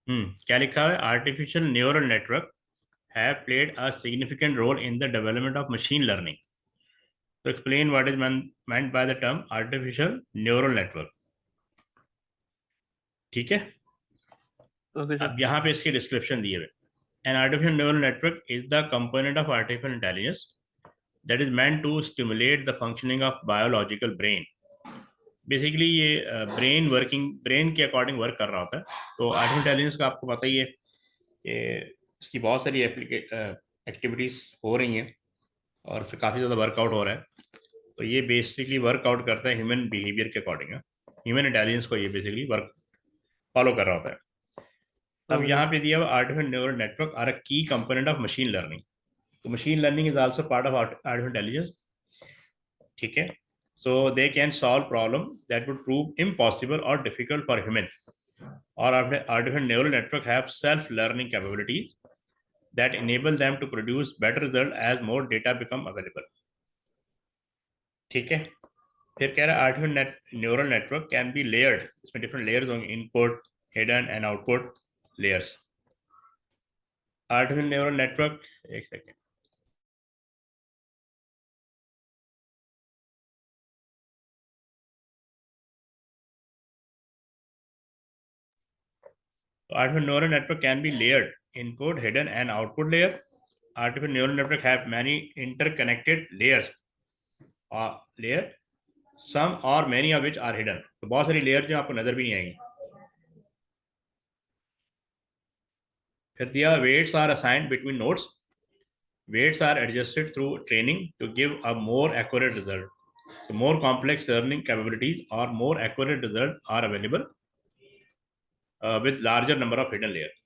क्या लिखा है? Artificial neural network have played a significant role in the development of machine learning. तो explain what is meant by the term artificial neural network। ठीक है, okay sir. अब यहाँ पे इसके डिस्क्रिप्शन दिए हुए। An artificial neural network is the component of artificial intelligence that is meant to stimulate the functioning of biological brain. Basically ये brain के अकॉर्डिंग वर्क कर रहा होता है। तो आर्टिफिशियल इंटेलिजेंस का आपको पता ही है कि इसकी बहुत सारी एक्टिविटीज़ हो रही हैं और फिर काफ़ी ज़्यादा वर्कआउट हो रहा है। तो ये बेसिकली वर्कआउट करता है ह्यूमन बिहेवियर के अकॉर्डिंग है। ह्यूमन इंटेलिजेंस को ये बेसिकली वर्क फॉलो कर रहा होता है। अब ओके यहाँ सर। पे दिया हुआ artificial neural network are a key component of machine learning. तो machine learning is also part of artificial intelligence. ठीक है, so they can solve problem that would prove impossible or difficult for human, or artificial neural network have self-learning capabilities that enable them to produce better result as more data become available। ठीक है, फिर कह रहा है artificial neural network can be layered. इसमें different layers होंगे, input, hidden and output layers. Artificial neural network, एक second, artificial neural network can be layered: input, hidden and output layer. Artificial neural network have many interconnected layers, layer, some or many of which are hidden। तो बहुत सारी layer जो आपको नजर भी नहीं आएंगी। फिर दिया weights are assigned between nodes। Weights are adjusted through training to give a more accurate result। So more complex learning capabilities or more accurate results are available with larger number of hidden layers।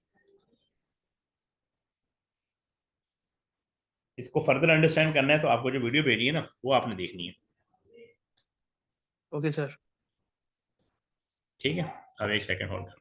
इसको further understand करना है तो आपको जो video भेजी है ना वो आपने देखनी है। Okay sir. ठीक है, अब एक सेकंड होल्ड करना।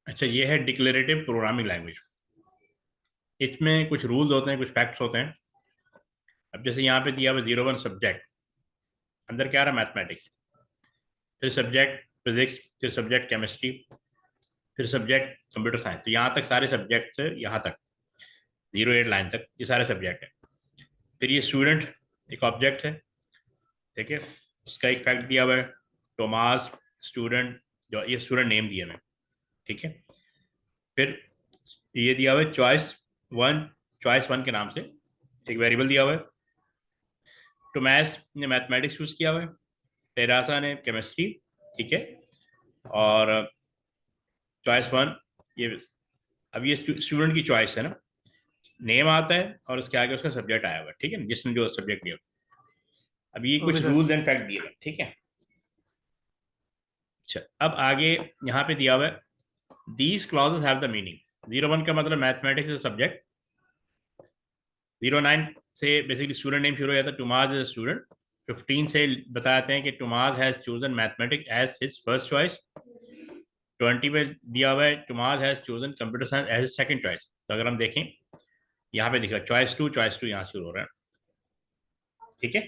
अच्छा, ये है डिक्लेरेटिव प्रोग्रामिंग लैंग्वेज। इसमें कुछ रूल्स होते हैं, कुछ फैक्ट्स होते हैं। अब जैसे यहाँ पे दिया हुआ 01 सब्जेक्ट, अंदर क्या आ रहा है? मैथमेटिक्स। फिर सब्जेक्ट फिजिक्स, फिर सब्जेक्ट केमिस्ट्री, फिर सब्जेक्ट कंप्यूटर साइंस। तो यहाँ तक सारे सब्जेक्ट से यहाँ तक 08 लाइन तक ये सारे सब्जेक्ट हैं। फिर ये स्टूडेंट एक ऑब्जेक्ट है। ठीक है, उसका एक फैक्ट दिया हुआ है, टोमास स्टूडेंट, जो ये स्टूडेंट नेम दिया है। ठीक है, फिर ये दिया हुआ है चॉइस वन के नाम से एक वेरिएबल दिया हुआ है। टोमास ने मैथमेटिक्स चूज किया हुआ है, टेरासा ने केमिस्ट्री। ठीक है, और चॉइस वन ये, अब ये स्टूडेंट की चॉइस है ना, नेम आता है और उसके आगे उसका सब्जेक्ट आया हुआ है। ठीक है, जिसने जो सब्जेक्ट लिया। अब ये कुछ okay sir. Rules and fact दिए हुए। ठीक है, अच्छा, अब आगे यहाँ पे दिया हुआ है these clauses have the meaning. 01 का मतलब मैथमेटिक्स इज सब्जेक्ट। 09 से बेसिकली स्टूडेंट नेम शुरू हो जाता है, टुमाज इज स्टूडेंट। 15 से बताते हैं कि Tomas has chosen mathematics as his first choice. 20 में दिया हुआ है Tomas has chosen computer science as his second choice. तो अगर हम देखें यहाँ पे दिखा चॉइस टू यहाँ शुरू हो रहा है। ठीक है,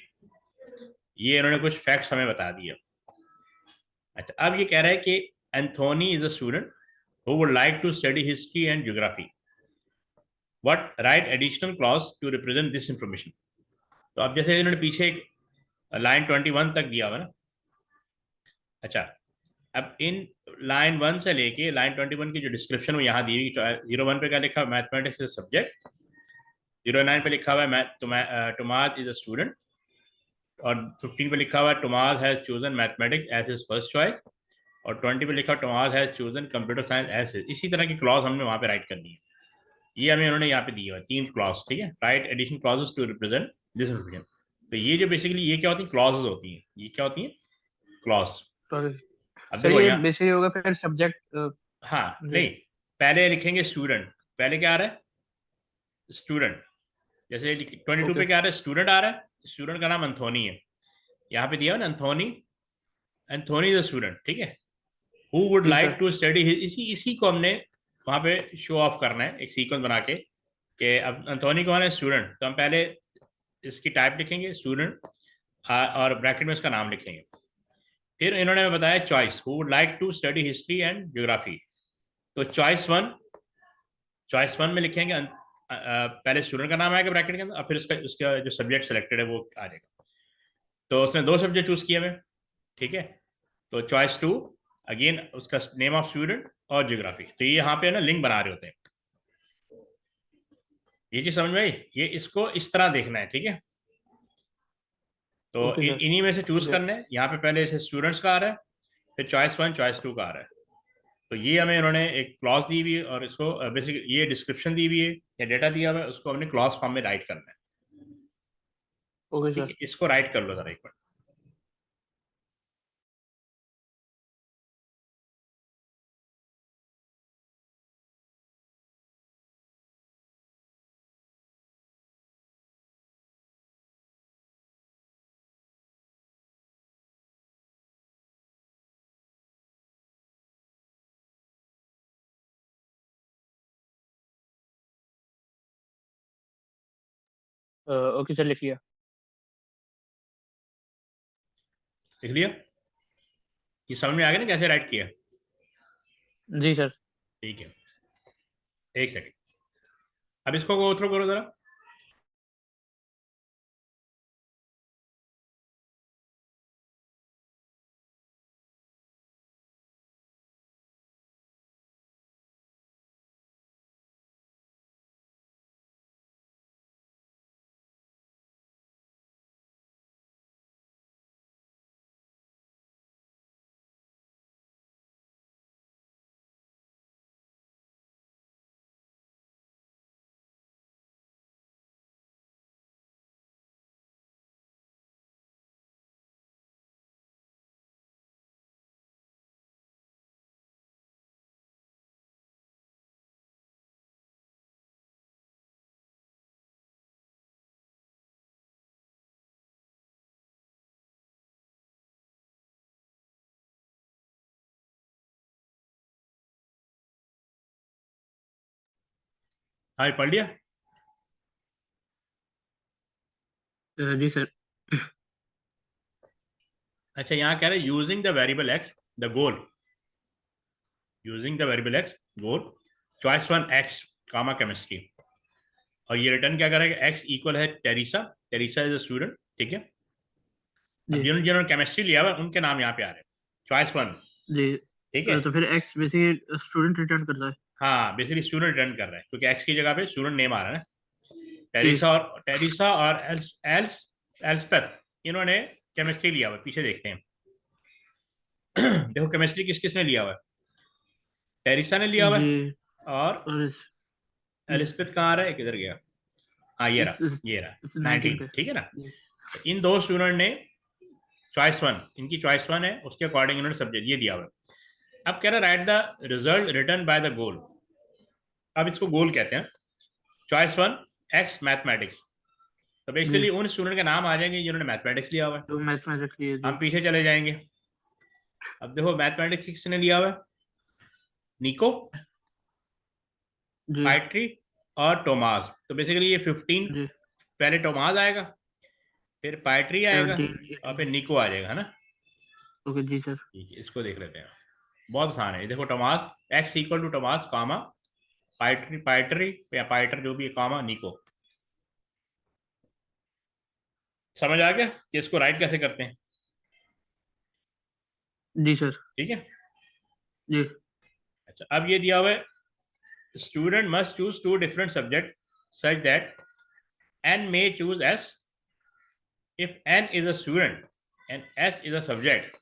ये इन्होंने कुछ फैक्ट्स हमें बता दिए। अच्छा, अब ये कह रहा है कि Anthony is a student who would like to study history and geography. What write additional clause to represent this information. तो अब जैसे इन्होंने पीछे एक लाइन 21 तक दिया हुआ ना। अच्छा, अब इन लाइन 1 से लेके लाइन 21 की जो डिस्क्रिप्शन वो यहाँ दी हुई, 01 पे क्या लिखा, मैथमेटिक्स इज सब्जेक्ट, 09 पे लिखा हुआ है टोमास इज अ स्टूडेंट, और 15 पे लिखा हुआ है Tomas has chosen mathematics as his first choice, और 20 पे लिखा Tomas has chosen computer science as his. इसी तरह की क्लॉज हमने वहाँ पे राइट करनी है। ये हमें उन्होंने यहाँ पे दी है 3 क्लॉज, ठीक है, write addition clauses to represent this information. तो ये जो बेसिकली ये क्या होती है, क्लॉजेस होती हैं, ये क्या होती हैं, क्लॉज। अब सर देखो ये यहाँ, बेसिकली होगा फिर सब्जेक्ट। हाँ जी। नहीं, पहले लिखेंगे स्टूडेंट, पहले क्या आ रहा है, स्टूडेंट। जैसे 22 ओके। पे क्या आ रहा है, स्टूडेंट आ रहा है, स्टूडेंट का नाम एंथोनी है, यहाँ पे दिया है ना एंथोनी, एंथोनी इज स्टूडेंट, ठीक है, हु वुड जी लाइक सर। टू स्टडी, इसी इसी को हमने वहाँ पे शो ऑफ करना है, एक सीक्वेंस बना के कि अब एंथोनी कौन है, स्टूडेंट, तो हम पहले इसकी टाइप लिखेंगे स्टूडेंट, और ब्रैकेट में इसका नाम लिखेंगे। फिर इन्होंने हमें बताया choice, who would like to study history and geography. तो चॉइस वन में लिखेंगे पहले स्टूडेंट का नाम आएगा ब्रैकेट के अंदर, और फिर उसका जो सब्जेक्ट सेलेक्टेड है वो आ जाएगा। तो उसने 2 सब्जेक्ट चूज किए हुए, ठीक है। तो चॉइस 2 अगेन उसका नेम ऑफ स्टूडेंट और ज्योग्राफी। तो ये यहाँ पे ना लिंक बना रहे होते हैं। ये चीज समझ में आई, ये इसको इस तरह देखना है, ठीक है। तो ओके सर। इन्हीं में से चूज ठीक है। करना है। यहाँ पे पहले से स्टूडेंट्स का आ रहा है, फिर चॉइस 1 चॉइस 2 का आ रहा है। तो ये हमें इन्होंने एक क्लॉज दी हुई है, और इसको बेसिक ये डिस्क्रिप्शन दी हुई है या डेटा दिया हुआ है, उसको हमने क्लॉज फॉर्म में राइट करना है, ओके ठीक सर। है। इसको राइट कर लो जरा एक बार। ओके सर, लिख लिया। लिख लिया, ये समझ में आ गया ना कैसे राइट किया, जी सर। ठीक है। एक सेकंड, अब इसको गो थ्रू करो जरा। हाँ, ये पढ़ लिया। जी सर। अच्छा, यहाँ कह रहे हैं using the variable X the goal, using the variable X goal, choice 1 X comma chemistry, और ये रिटर्न क्या करेगा, एक्स इक्वल है Teresa, Teresa is a student, ठीक है। अब जी। जिन्होंने जिन्होंने केमिस्ट्री लिया हुआ है उनके नाम यहाँ पे आ रहे हैं, चॉइस 1, जी। ठीक है। तो फिर एक्स बेसिकली स्टूडेंट रिटर्न करता है। हाँ, बेसिकली स्टूडेंट रिटर्न कर रहा है, क्योंकि एक्स की जगह पे स्टूडेंट नेम आ रहा है ना। जी। टेरिसा और एल्सपेथ, इन्होंने केमिस्ट्री लिया हुआ है, पीछे देखते हैं। देखो केमिस्ट्री किस किसने लिया हुआ है, टेरिसा ने लिया हुआ जी। है, और और जी। एलिस्पेथ कहाँ आ रहा है, किधर गया, हाँ ये रहा, इस इस, ये रहा, इस 19 19, पे। ठीक है ना। जी। तो इन 2 स्टूडेंट ने चॉइस 1, इनकी चॉइस 1 है, उसके अकॉर्डिंग इन्होंने सब्जेक्ट ये दिया हुआ है। अब कह रहा है right the result return by the goal. अब इसको गोल कहते हैं। चॉइस 1 एक्स मैथमेटिक्स, तो जी। बेसिकली उन स्टूडेंट के नाम आ जाएंगे जिन्होंने मैथमेटिक्स लिया हुआ है। तो मैथ्स में रख लिए। जी। हम पीछे चले जाएंगे। अब देखो मैथमेटिक्स किसने लिया हुआ है, निको, जी। पाइट्री और टोमास। तो बेसिकली ये 15, जी। पहले टोमास आएगा, फिर पाइट्री आएगा, 17, और 18। फिर निको आ जाएगा, है ना। ओके जी सर। ठीक है, इसको देख लेते हैं। बहुत आसान है, ये देखो Tomas, X equal to Tomas comma पाइटरी पाइटरी या पाइटर जो भी है, कॉमा निको। समझ आ गया कि इसको राइट कैसे करते हैं? जी सर। ठीक है। जी अच्छा, अब ये दिया हुआ है student must choose two different subject such that N may choose S if n is a student and s is a subject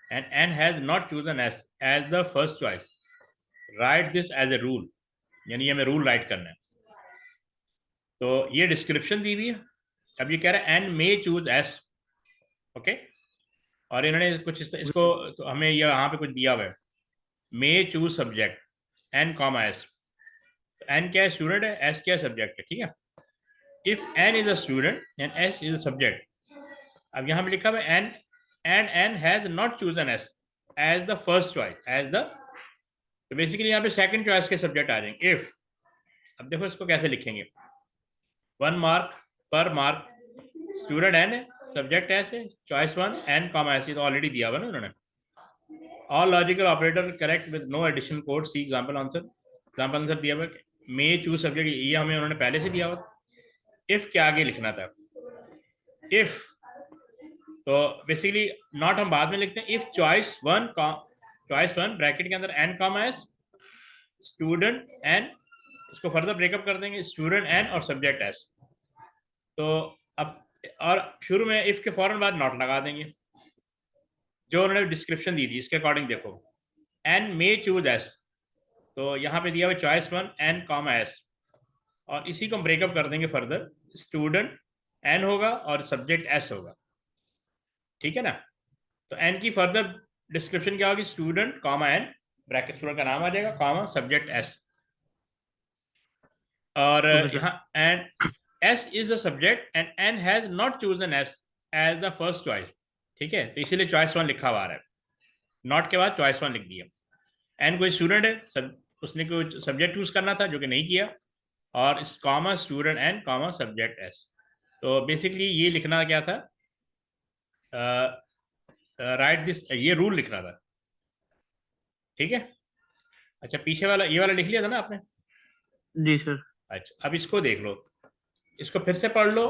and n has not chosen s as the first choice, write this as a rule। यानी हमें rule right करना है। तो ये description दी हुई है। अब ये कह रहा है N may choose S, okay. और इन्होंने कुछ इसको तो हमें यहाँ पे कुछ दिया हुआ है, may choose subject N comma S. N क्या है? स्टूडेंट है। एस क्या है? सब्जेक्ट है। ठीक है। If N is a student and S is a subject. अब यहाँ पे लिखा हुआ है N N has not chosen S as the first choice as the, तो बेसिकली यहाँ पे सेकंड चॉइस के सब्जेक्ट आ जाएंगे इफ। अब देखो इसको कैसे लिखेंगे, 1 मार्क पर मार्क, स्टूडेंट एन है, सब्जेक्ट एस है, चॉइस 1 एन कॉमा एस, तो ऑलरेडी दिया हुआ ना उन्होंने। All logical operator correct with no additional code, see example answer. Example answer दिया हुआ मे चूज सब्जेक्ट, ये हमें उन्होंने पहले से दिया हुआ। इफ के आगे लिखना था, इफ, तो बेसिकली नॉट हम बाद में लिखते हैं। इफ चॉइस वन ब्रैकेट के अंदर N comma S, student N, इसको फर्दर ब्रेकअप कर देंगे, स्टूडेंट एन और सब्जेक्ट एस। तो अब और शुरू में इफ के फौरन बाद नॉट लगा देंगे, जो उन्होंने डिस्क्रिप्शन दी थी इसके अकॉर्डिंग। देखो एन मे चूज एस, तो यहाँ पे दिया हुआ चॉइस 1 एन कॉमा एस, और इसी को हम ब्रेकअप कर देंगे फर्दर, स्टूडेंट एन होगा और सब्जेक्ट एस होगा। ठीक है ना। तो एन की फर्दर डिस्क्रिप्शन क्या होगी, student comma N, bracket student का नाम आ जाएगा, कॉमा सब्जेक्ट एस। और यहाँ and S is a subject and N has not chosen S as the first choice. ठीक है, तो इसीलिए चॉइस 1 लिखा हुआ आ रहा है, नॉट के बाद चॉइस 1 लिख दिया। एन कोई स्टूडेंट है, उसने कोई सब्जेक्ट चूज करना था जो कि नहीं किया, और इस comma student N comma subject S. तो बेसिकली ये लिखना क्या था, राइट दिस, ये रूल लिखना था। ठीक है। अच्छा, पीछे वाला ये वाला लिख लिया था ना आपने? जी सर। अच्छा, अब इसको देख लो, इसको फिर से पढ़ लो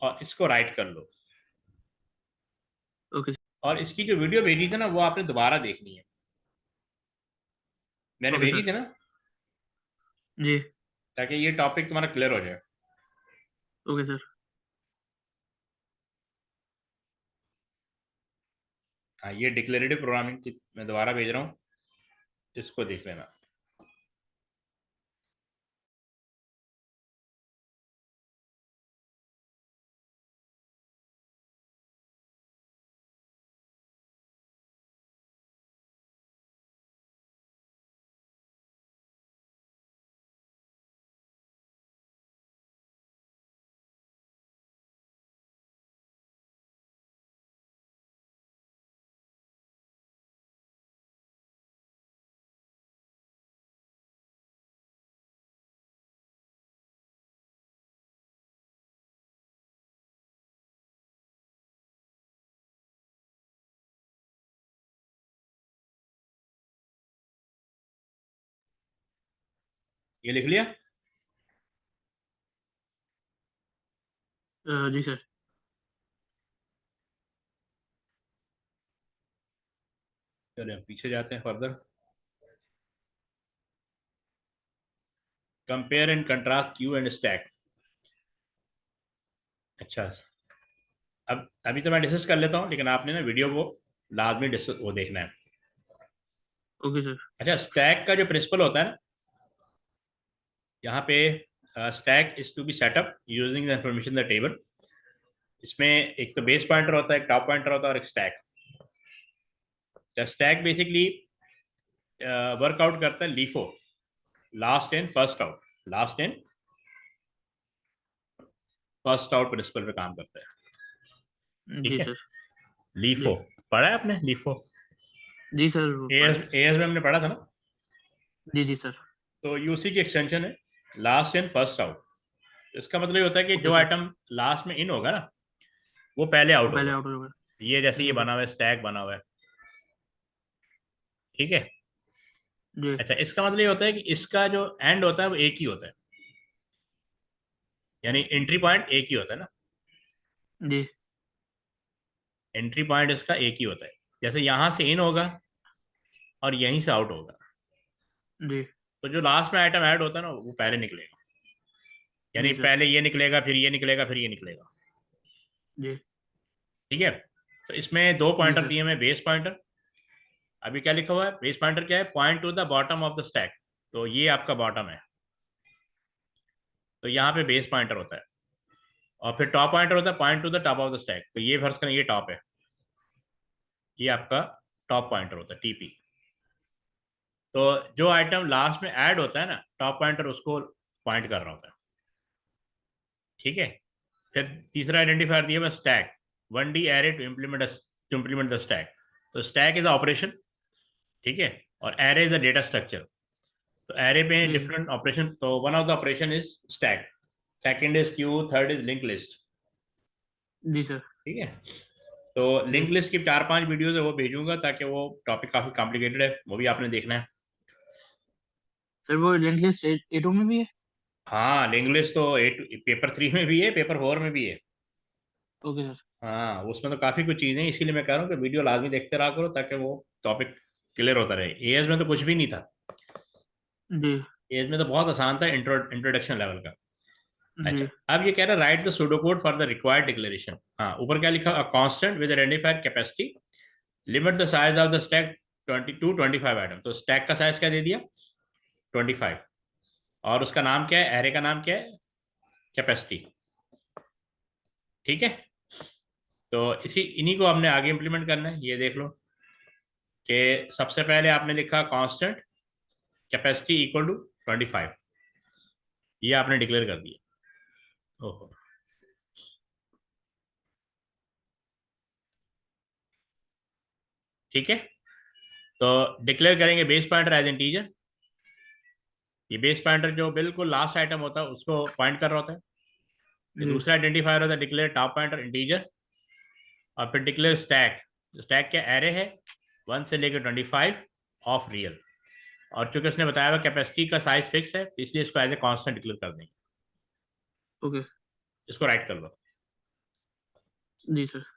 और इसको राइट कर लो। ओके और इसकी जो वीडियो भेजी थी ना, वो आपने दोबारा देखनी है, मैंने ओके भेजी सर। थी ना, जी ताकि ये टॉपिक तुम्हारा क्लियर हो जाए। Okay sir. हाँ, ये डिक्लेरेटिव प्रोग्रामिंग की मैं दोबारा भेज रहा हूँ, इसको देख लेना। ये लिख लिया? जी सर। चलिए पीछे जाते हैं further. Compare and contrast Q and stack. अच्छा, अब अभी तो मैं डिस्कस कर लेता हूँ, लेकिन आपने ना वीडियो को लाजमी डिस्कस वो देखना है। Okay sir. अच्छा, स्टैक का जो प्रिंसिपल होता है ना, यहाँ पे stack is to be setup using the information the table. इसमें एक तो बेस पॉइंटर होता है, एक टॉप पॉइंटर होता है, और एक स्टैक। स्टैक बेसिकली वर्कआउट करता है LIFO, last in first out, last in first out principle पे काम करता है। ठीक जी है। सर। जी लीफो पढ़ा है आपने? लीफो जी सर, वो एएस पढ़े। एएस में हमने पढ़ा था ना। जी जी सर। तो यूसी की एक्सटेंशन है लास्ट इन फर्स्ट आउट। इसका मतलब ये होता है कि ओके जो सर। आइटम लास्ट में इन होगा ना, वो पहले वो आउट पहले होगा। आउट हो गया। ये जैसे ये ओके। बना हुआ है, स्टैक बना हुआ है। ठीक है। जी अच्छा, इसका मतलब ये होता है कि इसका जो एंड होता है वो एक ही होता है, यानी एंट्री पॉइंट एक ही होता है ना। जी एंट्री पॉइंट इसका एक ही होता है, जैसे यहाँ से इन होगा और यहीं से आउट होगा, जी तो जो लास्ट में आइटम ऐड होता है ना वो पहले निकलेगा, यानी जी सर। पहले ये निकलेगा, फिर ये निकलेगा, फिर ये निकलेगा। जी ठीक है, तो इसमें दो जी पॉइंटर सर। दिए हुए, बेस पॉइंटर। अभी क्या लिखा हुआ है, बेस पॉइंटर क्या है, point two the bottom of the stack, तो ये आपका बॉटम है, तो यहाँ पे बेस पॉइंटर होता है। और फिर टॉप पॉइंटर होता है point two the top of the stack, तो ये फर्ज करें ये टॉप है, ये आपका टॉप पॉइंटर होता है, टीपी। तो जो आइटम लास्ट में ऐड होता है ना, टॉप पॉइंटर उसको पॉइंट कर रहा होता है। ठीक है, फिर तीसरा आइडेंटिफायर दिया हुआ stack, 1D array to implement the stack. तो स्टैक इज ऑपरेशन, ठीक है, और array is a data structure. तो एरे पे जी डिफरेंट ऑपरेशन, तो one of the operation is stack, second is queue, third is link list. जी sir. ठीक है, तो जी लिंक लिस्ट की 4-5 वीडियोस है वो भेजूंगा, ताकि वो टॉपिक काफी कॉम्प्लिकेटेड है, वो भी आपने देखना है। सर, वो लिंक लिस्ट A2 में भी है? हाँ, लिंक लिस्ट तो पेपर 3 में भी है, पेपर 4 में भी है। Okay sir. हाँ, उसमें तो काफी कुछ चीजें हैं, इसीलिए मैं कह रहा हूँ कि वीडियो लाजमी देखते रहा करो, ताकि वो टॉपिक क्लियर होता रहे। एएस में तो कुछ भी नहीं था, जी एएस में तो बहुत आसान था, इंट्रोडक्शन लेवल का। अच्छा, जी अब ये कह रहा है right the pseudo code for the required declaration. हाँ, ऊपर क्या लिखा, a constant with identifier capacity, limit the size of the stack 22-25 item. तो स्टैक का साइज क्या दे दिया, 25, और उसका नाम क्या है, एरे का नाम क्या है, कैपेसिटी। ठीक है, तो इन्हीं को हमने आगे इंप्लीमेंट करना है। ये देख लो कि सबसे पहले आपने लिखा कांस्टेंट कैपेसिटी इक्वल टू 25, ये आपने डिक्लेयर कर दिया। ओहो, ठीक है, तो डिक्लेयर करेंगे बेस पॉइंटर एज इंटीजर। ये बेस पॉइंटर जो बिल्कुल लास्ट आइटम होता है उसको पॉइंट कर रहा होता है। ये जी दूसरा आइडेंटिफायर होता है डिक्लेयर टॉप पॉइंटर इंटीजर। और फिर डिक्लेयर स्टैक, स्टैक क्या एरे है, 1 से लेकर 25 ऑफ रियल। और चूंकि उसने बताया हुआ कैपेसिटी का साइज फिक्स है, तो इसलिए इसको एज ए कांस्टेंट डिक्लेयर कर देंगे। ओके। इसको राइट कर लो। जी सर।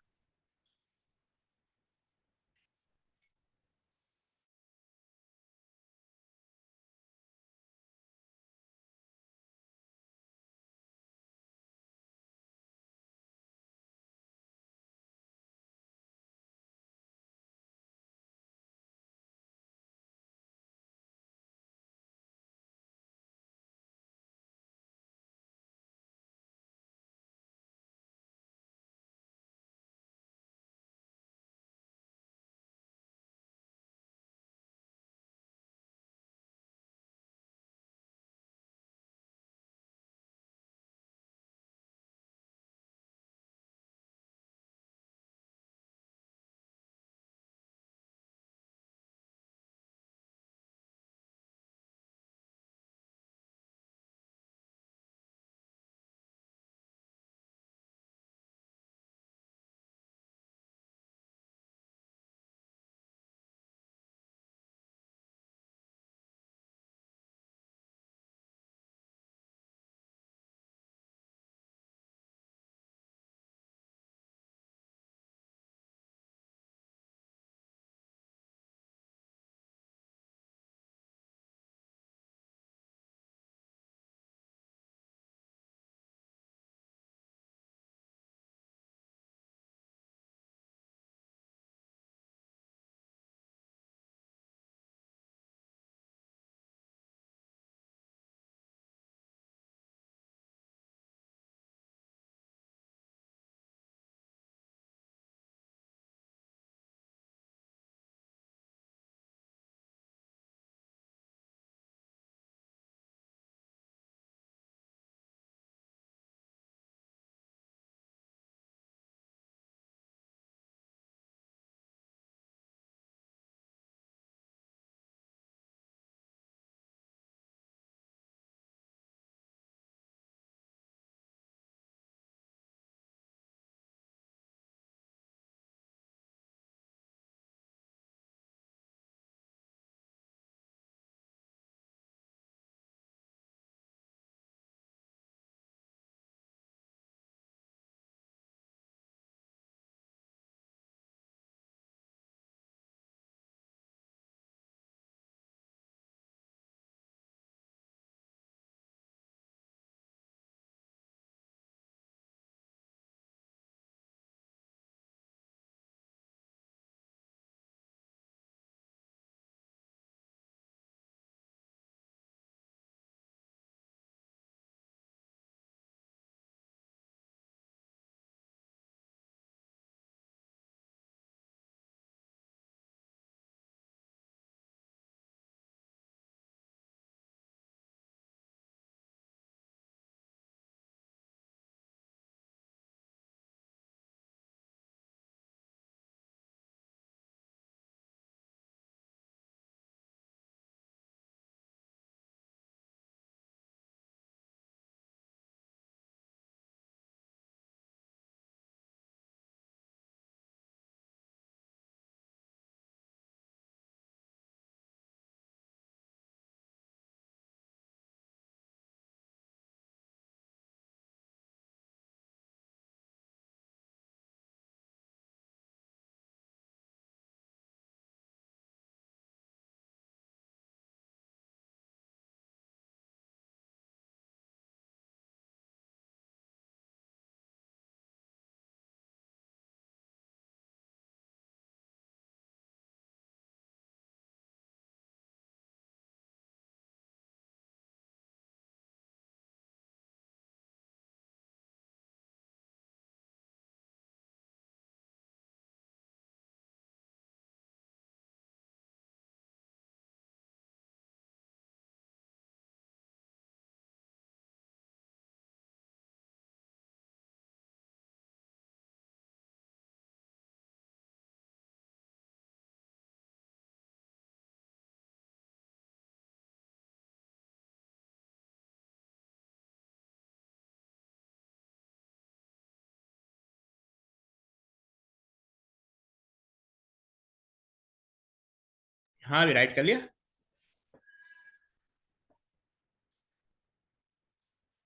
हाँ अभी राइट कर लिया।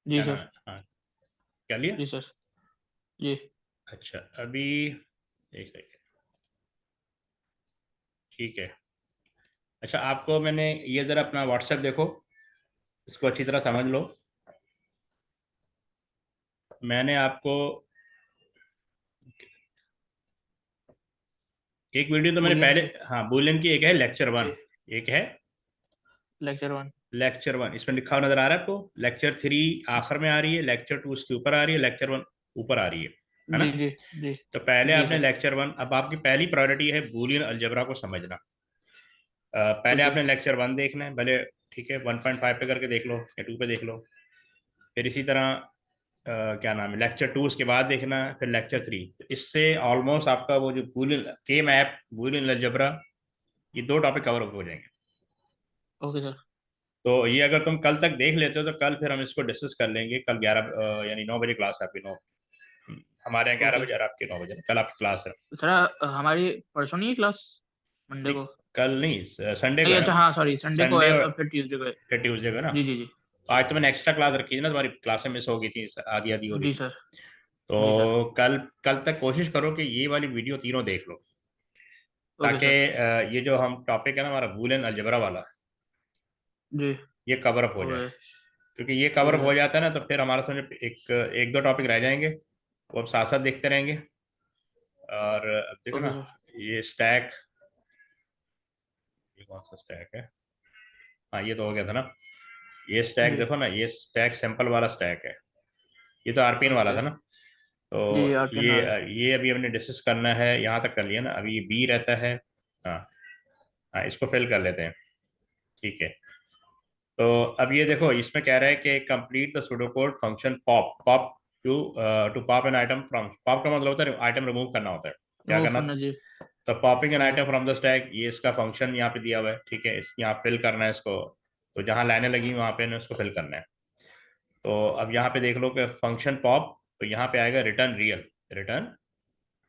जी क्या नाम सर। है? हाँ कर लिया। जी सर। जी। अच्छा अभी एक सेकेंड। ठीक है। अच्छा आपको मैंने ये ज़रा अपना व्हाट्सएप देखो, इसको अच्छी तरह समझ लो। मैंने आपको एक वीडियो तो मैंने बुलियन पहले, की। हाँ बुलियन की एक है लेक्चर वन, जी। एक है लेक्चर 1। लेक्चर वन, इसमें लिखा हुआ नजर आ रहा है आपको। लेक्चर थ्री आखिर में आ रही है, लेक्चर टू उसके ऊपर आ रही है, लेक्चर वन ऊपर आ रही है ना। जी जी जी। तो पहले जी आपने सर। लेक्चर वन, अब आपकी पहली प्रायोरिटी है बूलियन अलजेब्रा को समझना। पहले ओके। आपने लेक्चर वन देखना है भले, ठीक है 1.5 पे करके देख लो या टू पे देख लो। फिर इसी तरह क्या नाम है लेक्चर टू उसके बाद देखना है, फिर लेक्चर थ्री। इससे ऑलमोस्ट आपका वो जो बूलियन के मैप, बूलियन अलजेब्रा, ये दो टॉपिक कवर हो जाएंगे। Okay sir. तो ये अगर तुम कल तक देख लेते हो तो कल फिर हम इसको डिस्कस कर लेंगे। कल 11 यानी 9 बजे क्लास है आपकी, 9 हमारे यहाँ 11 ओके बजे और आपके 9 बजे कल आपकी क्लास है। सर, हमारी परसों नहीं है क्लास? मंडे नहीं को? कल नहीं, संडे को नहीं, है अच्छा ना। हाँ सॉरी, संडे को है संडे और और फिर ट्यूसडे को है। फिर ट्यूसडे को है ना। जी जी जी। तो आज तो मैंने एक्स्ट्रा क्लास रखी थी ना, तुम्हारी क्लासें मिस हो गई थी, आधी आधी हो रही जी थी। सर। जी सर। तो कल कल तक कोशिश करो कि ये वाली वीडियो तीनों देख लो, ओके ताकि सर। ये जो हम टॉपिक है ना हमारा बूलियन अलजेब्रा वाला, जी। ये कवर अप हो जाए। ओके। क्योंकि ये कवर ओके अप हो सर। जाता है ना तो फिर हमारा समझो एक एक दो टॉपिक रह जाएंगे, वो अब साथ साथ देखते रहेंगे। और अब देखो ओके ना, सर। ये स्टैक, ये कौन सा स्टैक है? हाँ ये तो हो गया था ना। ये स्टैक जी। देखो ना, ये स्टैक सैंपल वाला स्टैक है, ये तो आरपीएन वाला ओके। था ना। तो जी जी, आर्ट ये वाला है। ये अभी हमने डिस्कस करना है, यहाँ तक कर लिया ना, अभी ये बी रहता है। हाँ हाँ इसको फिल कर लेते हैं। ठीक है। तो अब ये देखो इसमें कह रहा है कि complete the pseudocode function pop pop to to pop an item from, pop का मतलब होता है आइटम रिमूव करना होता है। क्या रिमूव करना करना था? जी। तो popping an okay. Item from the stack, ये इसका फंक्शन यहाँ पे दिया हुआ है। ठीक है, इस यहाँ फिल करना है इसको। तो जहाँ लाइनें लगी वहाँ पे ना इसको फिल करना है। तो अब यहाँ पे देख लो कि फंक्शन पॉप, तो यहाँ पे आएगा रिटर्न रियल, रिटर्न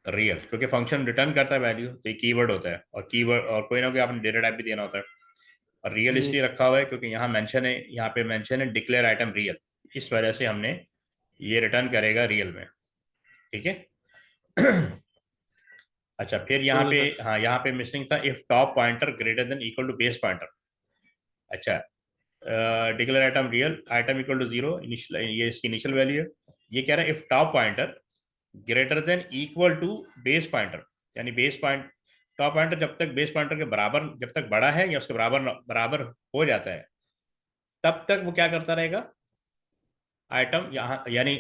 रियल, क्योंकि फंक्शन रिटर्न करता है वैल्यू, तो ये कीवर्ड होता है। और कीवर्ड और कोई ना कोई आपने डेटा टाइप भी देना होता है। और रियल जी। इसलिए रखा हुआ है क्योंकि यहाँ मेंशन है, यहाँ पे मेंशन है डिक्लेयर आइटम रियल, इस वजह से हमने ये रिटर्न करेगा रियल में। ठीक है। अच्छा फिर यहाँ ओके पे, सर। हाँ यहाँ पे मिसिंग था if top pointer greater than equal to base pointer. अच्छा declare item real, item equal to zero, initial ये इसकी इनिशियल वैल्यू है। ये कह रहा है if top pointer greater than equal to base pointer, यानी बेस पॉइंट, टॉप पॉइंटर जब तक बेस पॉइंटर के बराबर, जब तक बड़ा है या उसके बराबर बराबर हो जाता है, तब तक वो क्या करता रहेगा, आइटम यहाँ यानी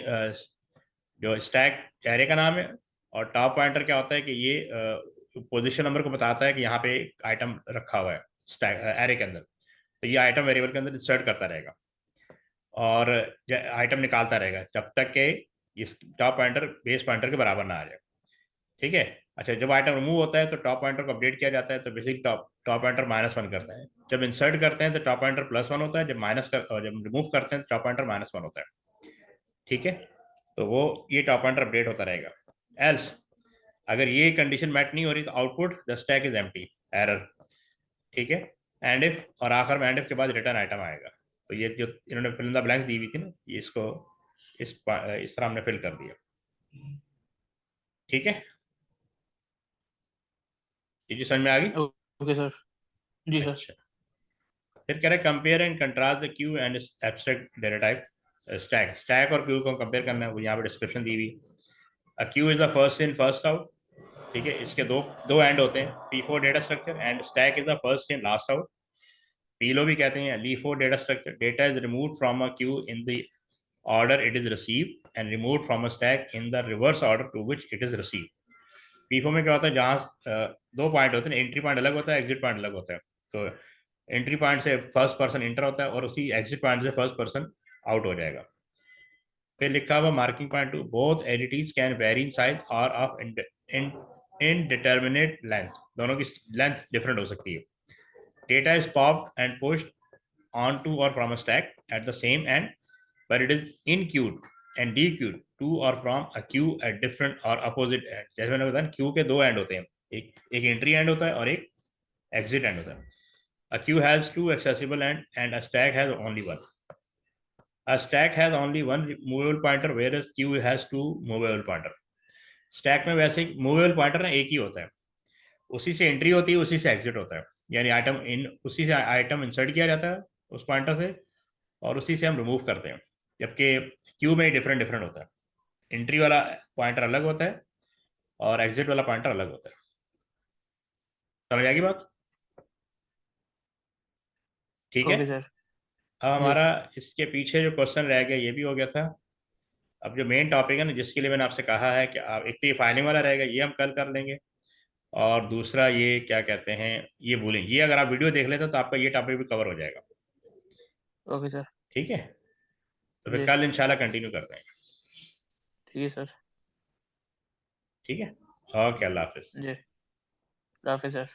जो स्टैक एरे का नाम है। और टॉप पॉइंटर क्या होता है कि ये पोजीशन नंबर को बताता है कि यहाँ पे आइटम रखा हुआ है स्टैक एरे के अंदर। तो ये आइटम वेरिएबल के अंदर इंसर्ट करता रहेगा और आइटम निकालता रहेगा जब तक कि इस टॉप पॉइंटर बेस पॉइंटर के बराबर ना आ जाए। ठीक है। अच्छा जब आइटम रिमूव होता है तो टॉप पॉइंटर को अपडेट किया जाता है, तो बेसिक टॉप टॉप पॉइंटर -1 करता है। जब इंसर्ट करते हैं तो टॉप पॉइंटर +1 होता है, जब माइनस कर और जब रिमूव करते हैं तो टॉप पॉइंटर -1 होता है। ठीक है। तो वो ये टॉप पॉइंटर अपडेट होता रहेगा। एल्स अगर ये कंडीशन मैट नहीं हो रही तो output the stack is empty, error. ठीक है। एंड इफ, और आखिर में एंड इफ के बाद रिटर्न आइटम आएगा। तो ये जो इन्होंने फिल इन द ब्लैंक्स दी हुई थी ना, ये इसको इस तरह हमने फिल कर दिया। ठीक है, ये जी समझ में आ गई। Okay sir. जी सर। अच्छा फिर कह रहे हैं compare and contrast the queue and abstract data type. Stack, stack और क्यू को कंपेयर करना है, वो यहाँ पे डिस्क्रिप्शन दी हुई। A queue is the first in first out. ठीक है, इसके दो दो एंड होते हैं, P4 data structure, and stack is the first in last out. पीलो भी कहते हैं L4 data structure, data is removed from a Q in the order it is received and removed from a stack in the reverse order to which it is received। पीफो में क्या होता है, जहाँ दो पॉइंट होते हैं, एंट्री पॉइंट अलग होता है, एग्जिट पॉइंट अलग होता है। तो एंट्री पॉइंट से फर्स्ट पर्सन इंटर होता है और उसी एग्जिट पॉइंट से फर्स्ट पर्सन आउट हो जाएगा। फिर लिखा हुआ marking point to both entities can vary in size और ऑफ इनडिटर्मिनेट लेंथ, दोनों की लेंथ डिफरेंट हो सकती है। Data is popped and pushed onto और from a stack at the same end, but it is in-queued and de-queued to or from a queue at different or opposite end। जैसे मैंने बताया Q के दो end होते हैं, एक entry and होता है और एक एग्जिट एंड होता है। A queue has two accessible and a stack has only one. A stack has only one movable pointer whereas queue has two movable pointer. Stack में वैसे मूवेबल पॉइंटर ना एक ही होता है, उसी से एंट्री होती है, उसी से एग्जिट होता है, यानी आइटम इन उसी से आइटम इंसर्ट किया जाता है उस पॉइंटर से, और उसी से हम रिमूव करते हैं। जबकि क्यू में डिफरेंट डिफरेंट होता है, एंट्री वाला पॉइंटर अलग होता है और एग्जिट वाला पॉइंटर अलग होता है। समझ आएगी बात? ठीक है। Okay sir. अब जी। हमारा इसके पीछे जो क्वेश्चन रह गया ये भी हो गया था। अब जो मेन टॉपिक है ना, जिसके लिए मैंने आपसे कहा है कि आप, एक तो ये फाइलिंग वाला रहेगा, ये हम कल कर लेंगे, और दूसरा ये क्या कहते हैं, ये बोलेंगे, ये अगर आप वीडियो देख लेते तो आपका ये टॉपिक भी कवर हो जाएगा। Okay sir. ठीक है, तो फिर जी। कल इंशाल्लाह कंटिन्यू करते हैं। ठीक है सर। ठीक है, ओके, अल्लाह हाफिज। जी। काफी सर।